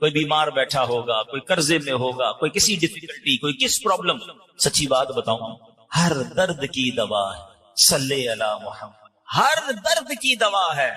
کوئی بیمار بیٹھا ہوگا, کوئی قرضے میں ہوگا, کوئی کسی ڈیفیکلٹی, کوئی کس پرابلم. سچی بات بتاؤں, ہر درد کی دوا ہے صلی علی محمد. ہر درد کی دوا ہے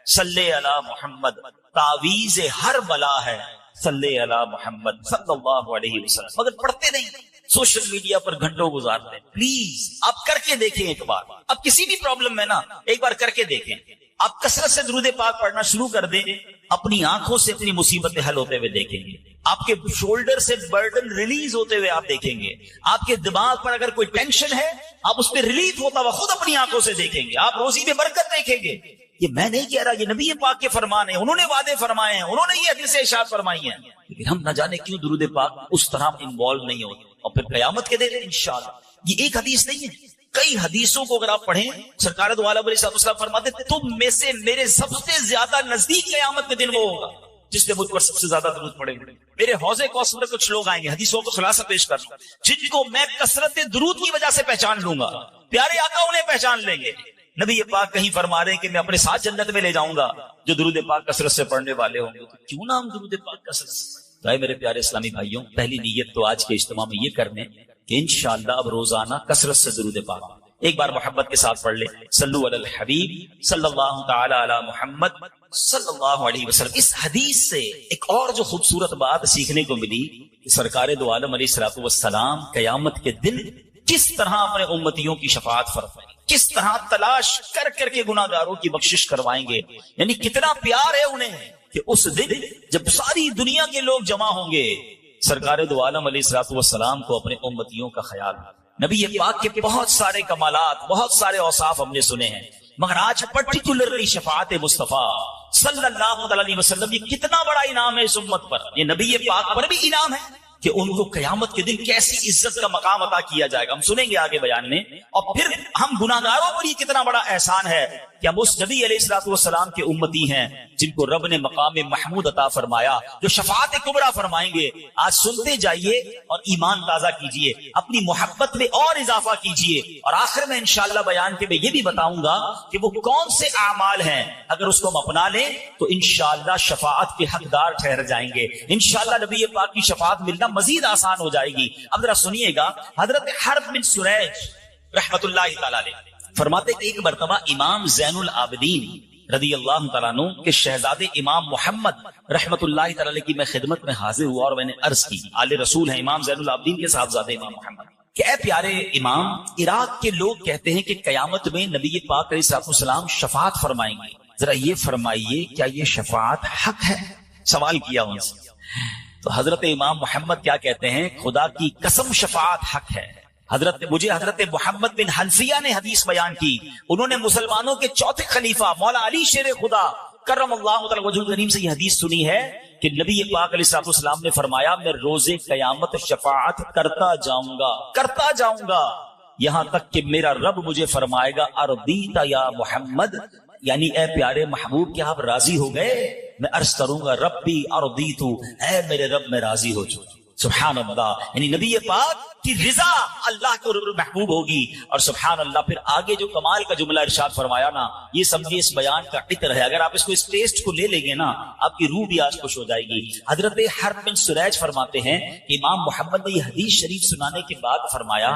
صلی علی محمد. تعویذ ہر بلا ہے صلی علی محمد صلی اللہ علیہ وسلم. مگر پڑھتے نہیں, سوشل میڈیا پر گھنٹوں گزارتے ہیں. پلیز آپ کر کے دیکھیں ایک بار. اب کسی بھی پرابلم میں نا ایک بار کر کے دیکھیں. آپ کثرت سے درود پاک پڑھنا شروع کر دیں, اپنی آنکھوں سے اپنی مصیبتیں حل ہوتے ہوئے دیکھیں گے. آپ کے شولڈر سے برڈن ریلیز ہوتے ہوئے آپ دیکھیں گے. آپ کے دماغ پر اگر کوئی ٹینشن ہے آپ اس پہ ریلیف ہوتا ہوا خود اپنی آنکھوں سے دیکھیں گے. آپ روزی میں برکت دیکھیں گے. یہ میں نہیں کہہ رہا, یہ نبی پاک کے فرمان ہیں, انہوں نے وعدے فرمائے ہیں, انہوں نے یہ حدیث ارشاد فرمائی ہیں. لیکن ہم نہ جانے کیوں درود پاک اس طرح انوالو نہیں ہوتے. اور پھر قیامت کے دن انشاءاللہ, یہ ایک حدیث نہیں ہے, کئی حدیثوں کو اگر آپ پڑھیں, سرکار دو عالم علیہ السلام فرماتے تم میں سے میرے سب سے زیادہ نزدیک قیامت کے دن وہ ہوگا جس نے مجھ پر سب سے زیادہ درود پڑے. میرے حوض کوثر میں کچھ لوگ آئیں گے, حدیثوں کو خلاصہ پیش کر لوں, جن کو میں کثرت درود کی وجہ سے پہچان لوں گا. پیارے آقا انہیں پہچان لیں گے. نبی پاک کہیں فرما رہے ہیں کہ میں اپنے ساتھ جنت میں لے جاؤں گا جو درود پاک کثرت سے پڑھنے والے ہوں گے. تو کیوں نہ ہم درود پاک کثرت سے. تو میرے پیارے اسلامی بھائیوں, پہلی نیت تو آج کے اجتماع میں یہ کرنے کہ انشاءاللہ اب روزانہ کثرت سے درود پاک ایک بار محبت کے ساتھ پڑھ لیں. صلو علی الحبیب صلی اللہ تعالی علی محمد صلی اللہ علیہ وسلم. اس حدیث سے ایک اور جو خوبصورت بات سیکھنے کو ملی کہ سرکار دو عالم علیہ الصلوۃ والسلام قیامت کے دن کس طرح اپنے امتیوں کی شفاعت فرمائیں گے, کس طرح تلاش کر کر کے گناہگاروں کی بخشش کروائیں گے. یعنی کتنا پیار ہے انہیں کہ اس دن جب ساری دنیا کے لوگ جمع ہوں گے, سرکار دو عالم علیہ الصلوۃ والسلام کو اپنے امتیوں کا خیال. نبی پاک کے بہت سارے کمالات, بہت سارے اوصاف ہم نے سنے ہیں, مگر آج پرٹیکولرلی شفاعت مصطفیٰ صلی اللہ علیہ وسلم, یہ کتنا بڑا انعام ہے اس امت پر. یہ نبی پاک پر بھی انعام ہے کہ ان کو قیامت کے دن کیسی عزت کا مقام عطا کیا جائے گا, ہم سنیں گے آگے بیان میں. اور پھر ہم گناہگاروں پر یہ کتنا بڑا احسان ہے کہ ہم اس نبی علیہ الصلوۃ والسلام کے امتی ہیں جن کو رب نے مقام محمود عطا فرمایا, جو شفاعت کبریٰ فرمائیں گے. آج سنتے جائیے اور ایمان تازہ کیجیے, اپنی محبت میں اور اضافہ کیجیے. اور آخر میں انشاءاللہ بیان کے میں یہ بھی بتاؤں گا کہ وہ کون سے اعمال ہیں, اگر اس کو ہم اپنا لیں تو انشاءاللہ شفاعت کے حقدار ٹھہر جائیں گے. انشاءاللہ نبی پاک کی شفاعت ملنا مزید آسان ہو جائے گی. اب ذرا سنیے گا, حضرت حرب بن سریج رحمت اللہ تعالی علیہ فرماتے کہ ایک مرتبہ امام زین العابدین رضی اللہ تعالیٰ عنہ کے شہزادے امام محمد رحمت اللہ تعالی علیہ کی میں خدمت میں حاضر ہوا اور میں نے عرض کی, آل رسول ہیں امام زین العابدین کے صاحبزادے امام محمد, کہ اے پیارے امام, عراق کے لوگ کہتے ہیں کہ قیامت میں نبی پاک علیہ السلام شفاعت فرمائیں گے, ذرا یہ فرمائیے کیا یہ شفاعت حق ہے؟ سوال کیا ان سے. تو حضرت امام محمد کیا کہتے ہیں, خدا کی قسم شفاعت حق ہے. حضرت محمد بن حنفیہ نے حدیث بیان کی, انہوں نے مسلمانوں کے چوتھے خلیفہ مولا علی شیر خدا کرم اللہ تعالی وجہ کریم سے یہ حدیث سنی ہے کہ نبی پاک علیہ السلام نے فرمایا, میں روز قیامت شفاعت کرتا جاؤں گا یہاں تک کہ میرا رب مجھے فرمائے گا, ارضیت یا محمد, یعنی اے پیارے محبوب کیا آپ راضی ہو گئے؟ میں عرض کروں گا ربی ارضیت, اے میرے رب میں راضی ہو چکا. سبحان اللہ, یعنی نبی پاک کی رضا اللہ کو محبوب ہوگی. اور سبحان اللہ پھر آگے جو کمال کا جملہ ارشاد فرمایا نا, یہ سمجھیے اس بیان کا عطر ہے. اگر آپ اس کو اس ٹیسٹ کو لے لیں گے نا, آپ کی روح بھی آج خوش ہو جائے گی. حضرت حرب بن سریج فرماتے ہیں کہ امام محمد نے یہ حدیث شریف سنانے کے بعد فرمایا,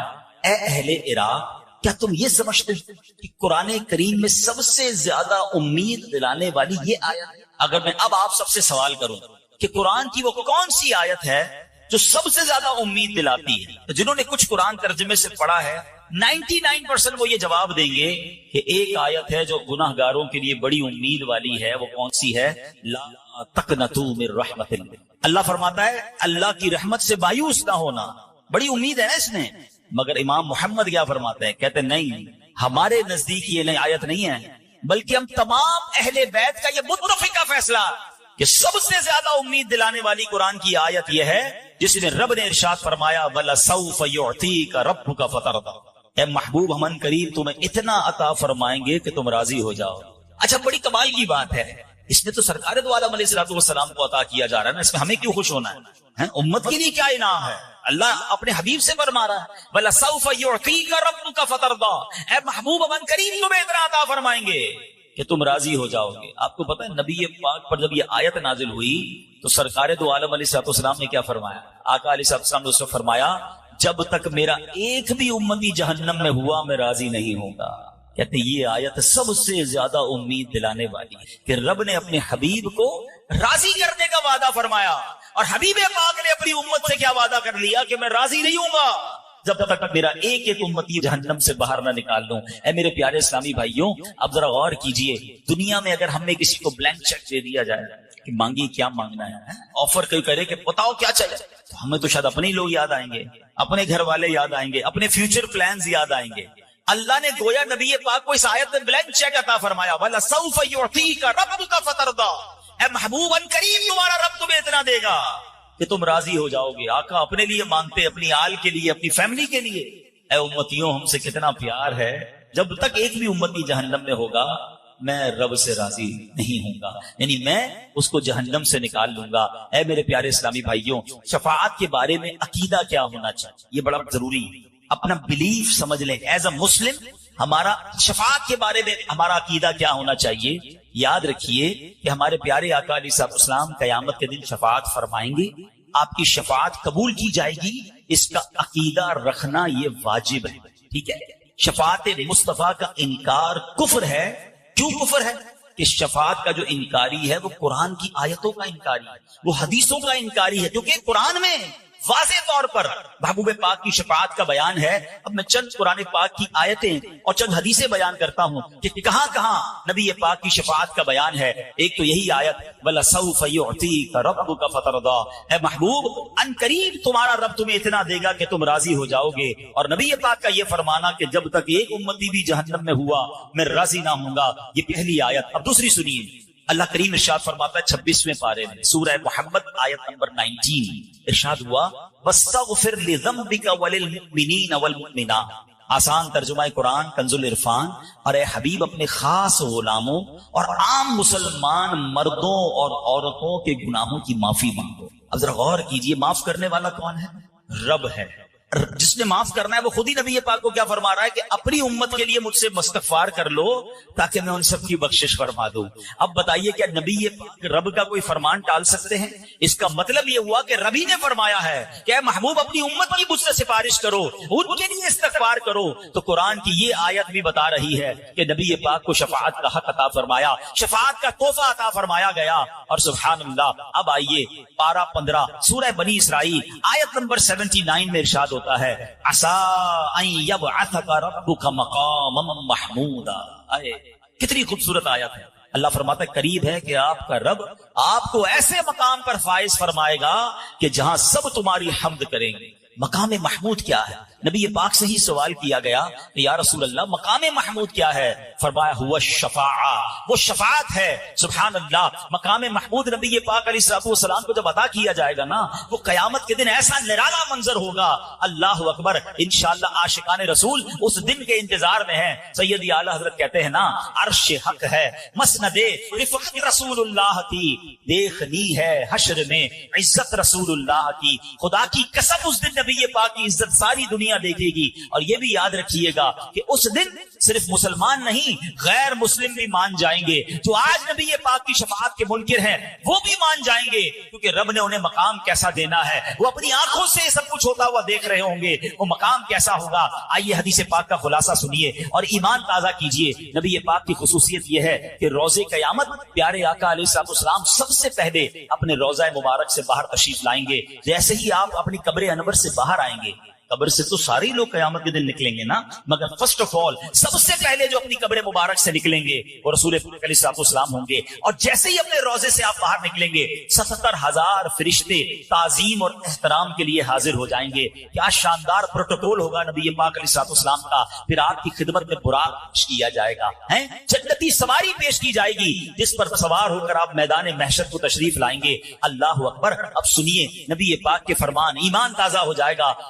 اے اہل عراق, کیا تم یہ سمجھتے کہ قرآن کریم میں سب سے زیادہ امید دلانے والی یہ آیت؟ اگر میں اب آپ سب سے سوال کروں کہ قرآن کی وہ کون سی آیت ہے جو سب سے زیادہ امید دلاتی ہے, تو جنہوں نے کچھ قرآن ترجمے سے پڑھا ہے 99% وہ یہ جواب دیں گے کہ ایک آیت ہے جو گناہگاروں کے لیے بڑی امید والی ہے. وہ کون سی ہے؟ لا تقنطوا من رحمت اللہ. اللہ فرماتا ہے اللہ کی رحمت سے مایوس نہ ہونا, بڑی امید ہے نا اس میں. مگر امام محمد کیا فرماتے ہیں, کہتے نہیں, ہمارے نزدیک یہ نئی آیت نہیں ہے, بلکہ ہم تمام اہل بیت کا یہ متفقہ فیصلہ کہ سب سے زیادہ امید دلانے والی قرآن کی آیت یہ ہے جس میں رب نے ارشاد فرمایا, وَلَسَوْفَ يُعْطِيكَ رَبُّكَ فَتَرْضَىٰ, اے محبوب ہمن قریب تمہیں اتنا عطا فرمائیں گے کہ تم راضی ہو جاؤ. اچھا, بڑی کمال کی بات ہے, اس میں تو سرکار دو عالم علیہ السلام کو عطا کیا جا رہا ہے نا, اس میں ہمیں کیوں خوش ہونا ہے؟ امت کے لیے کیا انعام ہے؟ اللہ اپنے حبیب سے فرما رہا ہے, وَلَسَوْفَ يُعْطِيكَ رَبُّكَ فَتَرْضَىٰ, اے محبوب ہمن قریب تمہیں اتنا عطا فرمائیں گے کہ تم راضی ہو جاؤ گے. آپ کو پتا ہے نبی پاک پر جب یہ آیت نازل ہوئی تو سرکار دو عالم علیہ السلام نے کیا فرمایا؟ آقا علیہ السلام نے اس سے فرمایا جب تک میرا ایک بھی امتی جہنم میں ہوا میں راضی نہیں ہوں گا. کہتے ہیں یہ آیت سب سے زیادہ امید دلانے والی ہے کہ رب نے اپنے حبیب کو راضی کرنے کا وعدہ فرمایا، اور حبیب پاک نے اپنی امت سے کیا وعدہ کر لیا کہ میں راضی نہیں ہوں گا جب تک میرا ایک ایک امتی جہنم سے باہر نہ نکال دوں. اے میرے پیارے اسلامی بھائیوں، اب ذرا غور کیجئے، دنیا میں اگر ہم نے کسی کو بلینک چیک دے دیا جائے کہ مانگی کیا مانگنا ہے، آفر کوئی کرے کہ بتاؤ کیا چاہیے، تو ہمیں تو شاید اپنے لوگ یاد آئیں گے، اپنے گھر والے یاد آئیں گے، اپنے فیوچر پلانز یاد آئیں گے. اللہ نے گویا نبی پاک کو اس آیت میں بلینک چیک عطا فرمایا، وَلَسَوْفَ يُعْطِيكَ رَبُّكَ فَتَرْضَىٰ، اے محبوب ان قریب تمہارا رب تمہیں اتنا دے گا کہ تم راضی ہو جاؤ گے. آقا اپنے لیے مانگتے، اپنی آل کے لیے، اپنی فیملی کے لیے. اے امتیوں، ہم سے کتنا پیار ہے. جب تک ایک بھی امتی جہنم میں ہوگا میں رب سے راضی نہیں ہوں گا، یعنی میں اس کو جہنم سے نکال لوں گا. اے میرے پیارے اسلامی بھائیوں، شفاعت کے بارے میں عقیدہ کیا ہونا چاہیے، یہ بڑا ضروری ہے. اپنا بلیف سمجھ لیں. ایز اے مسلم ہمارا شفاعت کے بارے میں ہمارا عقیدہ کیا ہونا چاہیے. یاد رکھیے کہ ہمارے پیارے آقا علیہ السلام قیامت کے دن شفاعت فرمائیں گے، آپ کی شفاعت قبول کی جائے گی. اس کا عقیدہ رکھنا یہ واجب ہے. ٹھیک ہے، شفاعت مصطفیٰ کا انکار کفر ہے. کیوں کفر ہے؟ کہ شفاعت کا جو انکاری ہے وہ قرآن کی آیتوں کا انکاری ہے، وہ حدیثوں کا انکاری ہے، کیونکہ قرآن میں واضح طور پر محبوب پاک کی شفاعت کا بیان ہے. اب میں چند قرآن پاک کی آیتیں اور چند حدیثیں بیان کرتا ہوں کہ کہاں کہاں نبی پاک کی شفاعت کا بیان ہے. ایک تو یہی آیت وَلَسَوْفَ يُعْطِيكَ رَبُّكَ فَتَرْضَىٰ، اے محبوب ان قریب تمہارا رب تمہیں اتنا دے گا کہ تم راضی ہو جاؤ گے. اور نبی پاک کا یہ فرمانا کہ جب تک ایک امتی بھی جہنم میں ہوا میں راضی نہ ہوں گا، یہ پہلی آیت. اب دوسری سنیے، اللہ کریم ارشاد فرماتا ہے 26ویں پارے میں سورہ محمد آیت نمبر 19، ارشاد ہوا وَاسْتَغْفِرْ لِذَنبِكَ وَلِلْمُؤْمِنِينَ وَالْمُؤْمِنَاتِ. آسان ترجمہ قرآن کنز العرفان. اور اے حبیب اپنے خاص غلاموں اور عام مسلمان مردوں اور عورتوں کے گناہوں کی معافی مانگو. اب ذرا غور کیجئے، معاف کرنے والا کون ہے؟ رب ہے. جس نے معاف کرنا ہے وہ خود ہی نبی پاک کو کیا فرما رہا ہے کہ اپنی امت کے لیے مجھ سے استغفار کر لو تاکہ میں ان سب کی بخشش فرما دوں. اب بتائیے کیا نبی پاک رب کا کوئی فرمان ٹال سکتے ہیں؟ اس کا مطلب یہ ہوا کہ ربی نے فرمایا ہے کہ اے محبوب اپنی امت کی مجھ سے سفارش کرو، ان کے لیے استغفار کرو. تو قرآن کی یہ آیت بھی بتا رہی ہے کہ نبی پاک کو شفاعت کا حق عطا فرمایا، شفاعت کا تحفہ عطا فرمایا گیا. اور سبحان اللہ، اب آئیے پارہ 15 سورہ بنی اسرائیل آیت نمبر 79 میں ارشاد ہوتا ہے عَسَىٰ أَن يَبْعَثَكَ رَبُّكَ مَقَامًا مَحْمُودًا. کتنی خوبصورت آیت ہے. اللہ فرماتا ہے قریب ہے کہ آپ کا رب آپ کو ایسے مقام پر فائز فرمائے گا کہ جہاں سب تمہاری حمد کریں گے. مقام محمود کیا ہے؟ نبی پاک سے ہی سوال کیا گیا کہ یا رسول اللہ مقام محمود کیا ہے؟ فرمایا ہوا الشفاعہ، وہ شفاعت ہے. سبحان اللہ، مقام محمود نبی پاک علیہ السلام کو جب عطا کیا جائے گا نا، وہ قیامت کے دن ایسا نرالا منظر ہوگا. اللہ اکبر. انشاءاللہ عاشقان رسول اس دن کے انتظار میں ہیں. سیدی اعلی حضرت کہتے ہیں نا عرش حق ہے مسند رفعت رسول اللہ کی، دیکھنی ہے حشر میں عزت رسول اللہ کی. خدا کی قسم اس دن نبی پاک کی عزت ساری دنیا دیکھے گی. اور یہ بھی یاد رکھیے گا کہ اس دن صرف مسلمان نہیں غیر مسلم بھی مان جائیں گے. جو آج نبی پاک کی شفاعت کے منکر ہیں وہ بھی مان جائیں گے، کیونکہ رب نے انہیں مقام کیسا دینا ہے وہ اپنی آنکھوں سے سب کچھ ہوتا ہوا دیکھ رہے ہوں گے. وہ مقام کیسا ہوگا؟ آئیے حدیث پاک کا خلاصہ سنیے اور ایمان تازہ کیجئے. نبی پاک کی خصوصیت یہ ہے کہ روزے قیامت پیارے آقا علیہ السلام سب سے پہلے اپنے روضہ مبارک سے باہر تشریف لائیں گے. جیسے ہی آپ اپنی قبر انور سے باہر آئیں گے، قبر سے تو سارے لوگ قیامت کے دن نکلیں گے نا، مگر فرسٹ آف آل سب سے پہلے جو اپنی قبر مبارک سے نکلیں گے وہ رسول پاک علیہ السلام ہوں گے. اور جیسے ہی اپنے روزے سے آپ باہر نکلیں گے 77,000 فرشتے تعظیم اور احترام کے لیے حاضر ہو جائیں گے. کیا شاندار پروٹوکول ہوگا نبی پاک علیہ السلام کا. پھر آپ کی خدمت میں براق پیش کیا جائے گا، جنتی سواری پیش کی جائے گی جس پر سوار ہو کر آپ میدان محشر کو تشریف لائیں گے. اللہ اکبر. اب سنیے نبی پاک کے فرمان، ایمان تازہ ہو جائے گا.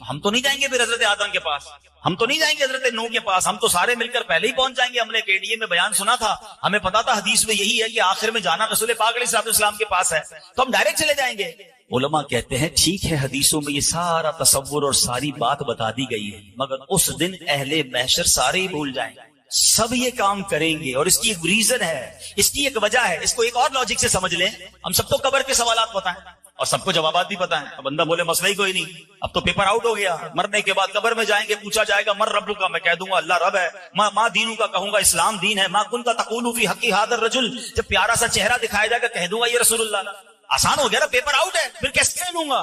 ہم تو نہیں جائیں گے پھر حضرت آدم کے پاس، ہم تو نہیں جائیں گے حضرت نوح کے پاس، ہم تو سارے مل کر پہلے ہی پہنچ جائیں گے. ہم نے KDA میں بیان سنا تھا، ہمیں پتا تھا حدیث میں یہی ہے کہ آخر میں جانا رسول پاک علیہ السلام کے پاس ہے، تو ہم ڈائریکٹ چلے جائیں گے. علماء کہتے ہیں ٹھیک ہے حدیثوں میں یہ سارا تصور اور ساری بات بتا دی گئی ہے، مگر اس دن اہل محشر سارے ہی بھول جائیں گے، سب یہ کام کریں گے. اور اس کی ایک ریزن ہے، اس کی ایک وجہ ہے. اس کو ایک اور لاجک سے سمجھ لیں. ہم سب کو قبر کے سوالات پتہ ہیں اور سب کو جوابات بھی پتہ ہیں. اب بندہ بولے مسئلہ ہی کوئی نہیں، اب تو پیپر آؤٹ ہو گیا، مرنے کے بعد قبر میں جائیں گے، پوچھا جائے گا من رب کا، میں کہہ دوں گا اللہ رب ہے. ماں دینوں کا کہوں گا اسلام دین ہے. ماں کن کا تقول فی حق ھذا الرجل، جب پیارا سا چہرہ دکھایا جائے گا کہہ دوں گا یہ رسول اللہ. آسان ہو گیا نا، پیپر آؤٹ ہے، پھر کیسے کہہ لوں گا.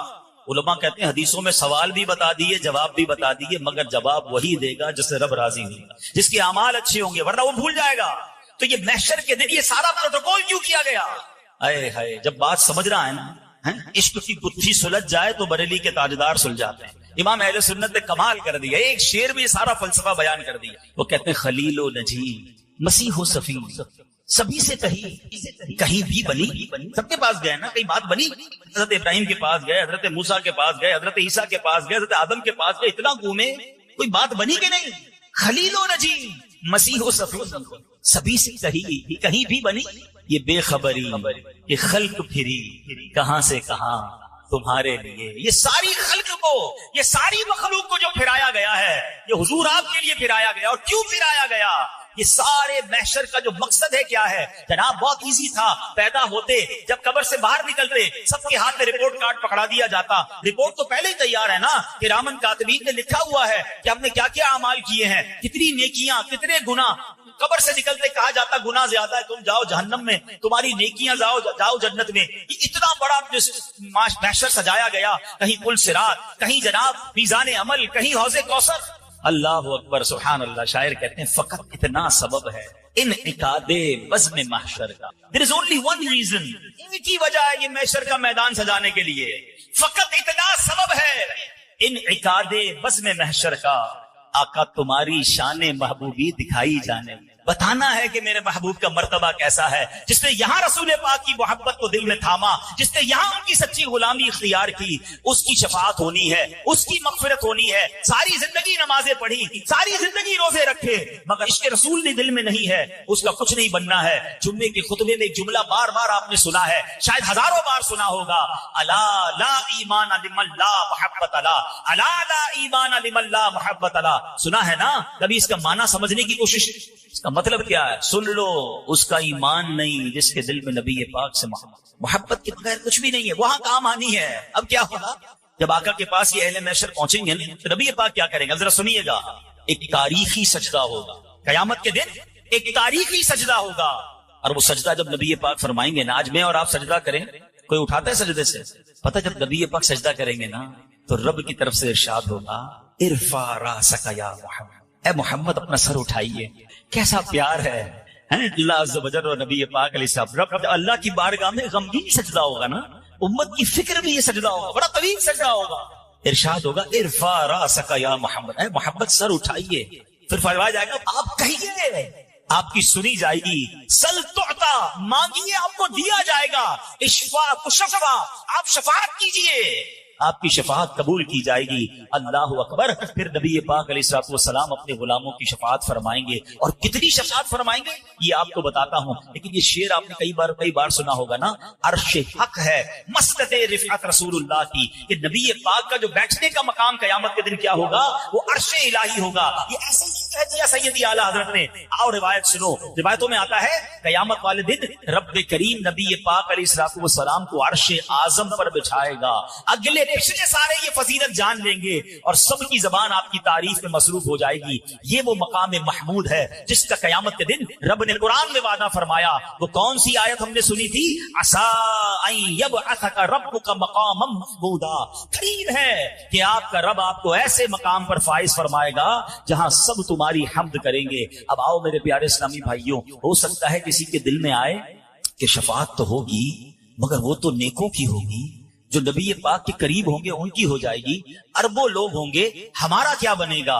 علماء کہتے ہیں حدیثوں میں سوال بھی بتا دیے، جواب بھی بتا دیے، مگر جواب وہی دے گا جس سے رب راضی ہوگا، جس کے اعمال اچھے ہوں گے، ورنہ وہ بھول جائے گا. تو یہ محشر کے دن یہ سارا پروٹوکول کیوں کیا گیا؟ اے ہائے، جب بات سمجھ رہا ہے نا، عشق کی گتھی سلجھ جائے تو بریلی کے تاجدار سلجھاتے ہیں. امام اہل سنت نے کمال کر دیا، ایک شعر میں یہ سارا فلسفہ بیان کر دیا. وہ کہتے ہیں خلیل و نجیم مسیح و صفی سبھی سے کہیں بھی بنی. سب کے پاس گئے نا، کہیں بات بنی. حضرت ابراہیم کے پاس گئے، حضرت موسیٰ کے پاس گئے، حضرت عیسیٰ کے پاس گئے، حضرت آدم کے پاس گئے، اتنا گھومے، کوئی بات بنی کہ نہیں؟ خلیل و نجیم مسیح و صفی سبھی سے کہیں بھی بنی. یہ بے خبری، یہ خلق پھری کہاں سے کہاں تمہارے لیے. یہ ساری خلق کو، یہ ساری مخلوق کو جو پھرایا گیا ہے، یہ حضور آپ کے لیے پھرایا گیا. اور کیوں پھرایا گیا؟ یہ سارے محشر کا جو مقصد ہے کیا ہے جناب؟ بہت ایزی تھا. پیدا ہوتے جب قبر سے باہر نکلتے سب کے ہاتھ میں رپورٹ کارڈ پکڑا دیا جاتا. رپورٹ تو پہلے ہی تیار ہے نا، کرامن کاتبین نے لکھا ہوا ہے کہ ہم نے کیا کیا اعمال کیے ہیں، کتنی نیکیاں، کتنے گناہ. قبر سے نکلتے کہا جاتا گناہ زیادہ ہے، تم جاؤ جہنم میں، تمہاری نیکیاں جاؤ جنت میں. اتنا بڑا محشر سجایا گیا، کہیں پل صراط، کہیں جناب میزان عمل، کہیں حوض کوثر. اللہ اکبر سبحان اللہ. شاعر کہتے ہیں فقط اتنا سبب ہے انعقاد بزم محشر کا. There is only one reason، ایک ہی وجہ ہے یہ محشر کا میدان سجانے کے لیے. فقط اتنا سبب ہے انعقاد بزم محشر کا. آقا تمہاری شان محبوبی دکھائی جانے، بتانا ہے کہ میرے محبوب کا مرتبہ کیسا ہے. جس نے یہاں رسول پاک کی محبت کو دل میں تھاما، جس نے یہاں ان کی سچی غلامی اختیار کی، اس کی شفاعت ہونی ہے، اس کی مغفرت ہونی ہے. ساری زندگی نمازیں پڑھی، ساری زندگی روزے رکھے، مگر عشق رسول نے دل میں نہیں ہے، اس کا کچھ نہیں بننا ہے. جمعے کے خطبے میں ایک جملہ بار بار آپ نے سنا ہے، شاید ہزاروں بار سنا ہوگا، الا لا ایمان لمن لا محبت لا، الا لا ایمان لمن لا محبت لا. سنا ہے نا؟ کبھی اس کا معنی سمجھنے کی کوشش، اس کا مطلب کیا ہے؟ سن لو، اس کا ایمان نہیں جس کے دل میں نبی پاک سے محبت کے بغیر کچھ بھی نہیں ہے. وہاں کام آنی ہے. اب کیا ہوگا جب آقا کے پاس یہ اہل محشر پہنچیں گے تو نبی پاک کیا کریں گے؟ ذرا سنیے گا. ایک تاریخی سجدہ ہوگا قیامت کے دن، ایک تاریخی سجدہ ہوگا. اور وہ سجدہ جب نبی پاک فرمائیں گے نا، آج میں اور آپ سجدہ کریں، کوئی اٹھاتا ہے سجدے سے؟ پتہ جب نبی پاک سجدہ کریں گے نا تو رب کی طرف سے ارشاد ہوگا ارفع راسک یا محمد، اے محمد اپنا سر اٹھائیے. کیسا پیار ہے اللہ عز و جل اور نبی پاک علیہ السلام. رب اللہ کی بارگاہ میں غمگین سجدہ ہوگا نا، امت کی فکر میں یہ سجدہ ہوگا، بڑا طویل سجدہ ہوگا. ارشاد ہوگا ارفع راسک یا محمد، اے محمد سر اٹھائیے. پھر فرمایا جائے گا آپ کہیے، آپ کی سنی جائے گی. سل تعطا، مانگیے آپ کو دیا جائے گا. اشفاء تشفع، آپ شفاعت کیجیے، آپ کی شفاعت قبول کی جائے گی. اللہ اکبر. پھر نبی پاک علیہ الصلوۃ والسلام اپنے غلاموں کی شفاعت فرمائیں گے. اور کتنی شفاعت فرمائیں گے یہ آپ کو بتاتا ہوں، لیکن یہ شعر آپ نے کئی بار سنا ہوگا نا. عرش حق ہے مسجد رفعت رسول اللہ کی، کہ نبی پاک کا جو بیٹھنے کا مقام قیامت کے دن کیا ہوگا؟ وہ عرش الہی ہوگا. یہ ایسے ہی کہہ دیا سیدی اعلیٰ حضرت نے. اور روایت سنو، روایتوں میں آتا ہے قیامت والے دن رب کریم نبی پاک علیہ الصلوۃ والسلام کو عرش اعظم پر بٹھائے گا. اگلے پچھلے سارے یہ فضیلت جان لیں گے اور سب کی زبان آپ کی تعریف میں مصروف ہو جائے گی. یہ وہ مقام محمود ہے جس کا قیامت کے دن رب نے قرآن میں وعدہ فرمایا. وہ کون سی آیت ہم نے سنی تھی؟ عسیٰ ان یبعثک ربک مقاما محمودا. قریب ہے کہ آپ کا رب آپ کو ایسے مقام پر فائز فرمائے گا جہاں سب تمہاری حمد کریں گے. اب آؤ میرے پیارے اسلامی بھائیوں، ہو سکتا ہے کسی کے دل میں آئے کہ شفاعت تو ہوگی مگر وہ تو نیکوں کی ہوگی، جو نبی پاک کے قریب ہوں گے ان کی ہو جائے گی. اربوں لوگ ہوں گے، ہمارا کیا بنے گا؟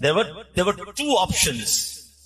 there were two options,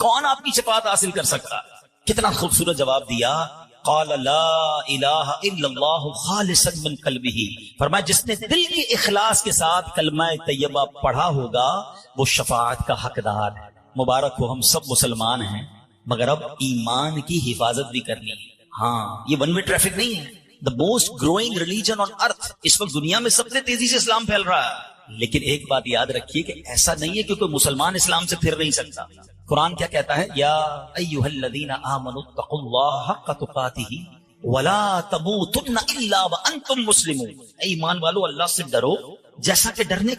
کون آپ کی شفاعت حاصل کر سکتا؟ کتنا خوبصورت جواب دیا. قال لا الہ الا اللہ خالصا من قلبہ، فرمایا جس نے دل کے اخلاص کے ساتھ کلمہ طیبہ پڑھا ہوگا وہ شفاعت کا حقدار ہے. مبارک ہو، ہم سب مسلمان ہیں، مگر اب ایمان کی حفاظت بھی کرنی ہے. ہاں، یہ ون وے ٹریفک نہیں ہے. The most growing religion on earth, اس وقت دنیا میں سب سے تیزی سے اسلام پھیل رہا ہے. لیکن ایک بات یاد رکھیے کہ ایسا نہیں ہے کہ کوئی مسلمان اسلام سے پھر نہیں سکتا. قرآن کیا کہتا ہے؟ یا ایھا الذین آمنوا اتقوا اللہ حق تقاتہ ولا تموتن الا وانتم مسلمون. اے ایمان والو، اللہ سے ڈرو جیسا کہ ڈرنے کا